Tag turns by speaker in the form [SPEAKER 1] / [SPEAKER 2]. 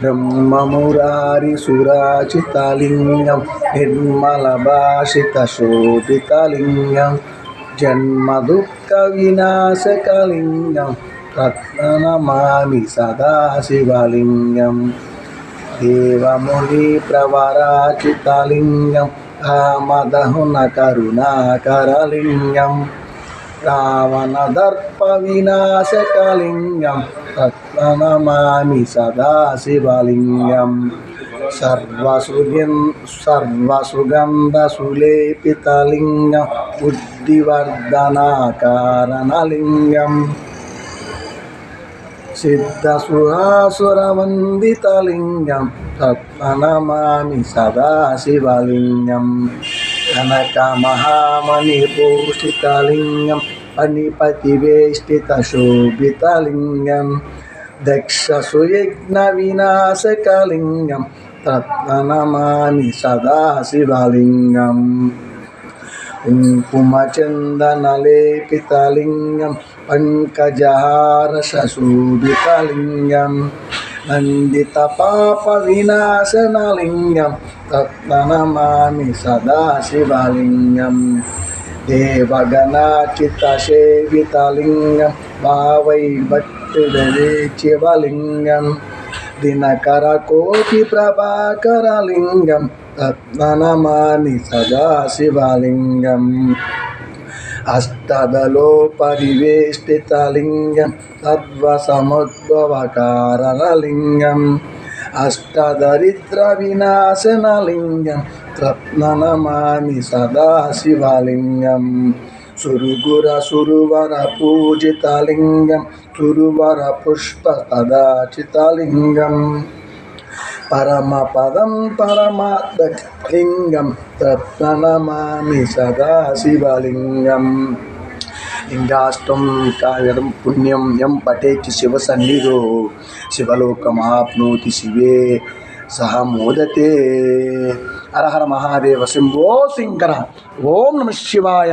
[SPEAKER 1] ब्रह्ममुरारिसुराचितलिङ्गं निर्मलभाषितशोभितलिङ्गं जन्मदुःखविनाशकलिङ्गं रत्ननमामि सदा शिवलिङ्गं देवमुनिप्रवराचितलिङ्गं कामदहनकरुणाकरलिङ्गं रावणदर्पविनाशकलिङ्गं रत्ननमामि सदा शिवलिङ्गं सर्वसुगन्धसुलेपितलिङ्गं बुद्धिवर्धनाकारणलिङ्गं सिद्धसुरासुरवन्दितलिङ्गं रत्ननमामि सदा शिवलिङ्गं कनकमहामणिभूषितलिङ्गं फणिपतिवेष्टितशोभितलिङ्गं दक्षसुयज्ञविनाशकलिङ्गं रत्ननमामि सदा शिवलिङ्गं कुङ्कुमचन्दनलेपितलिङ्गं पङ्कजहारशोभितलिङ्गं नन्दितपापविनाशनलिङ्गं रत्ननमामि सदा शिवलिङ्गं देवगणार्चितसेवितलिङ्गं भावैर्भक्तिविवेचितलिङ्गं दिनकरकोटिप्रभाकरलिङ्गं रत्ननमामि सदा शिवलिङ्गं अष्टदलोपरिवेष्टितलिङ्गं सर्वसमुद्भवकारणलिङ्गम् अष्टदरिद्रविनाशनलिङ्गं रत्ननमामि सदा शिवलिङ्गं सुरगुरसुरवरपूजितलिङ्गं सुरवरपुष्पसदाचितलिङ्गं परमपदं परमात्मलिङ्गं रत्ननमामि सदा शिवलिङ्गं लिङ्गाष्टं कायं पुण्यं यं पठेत् शिवसन्निधौ शिवलोकमाप्नोति शिवे सह मोदते। हर हर महादेव शंभो शंकर। ओम नमः शिवाय।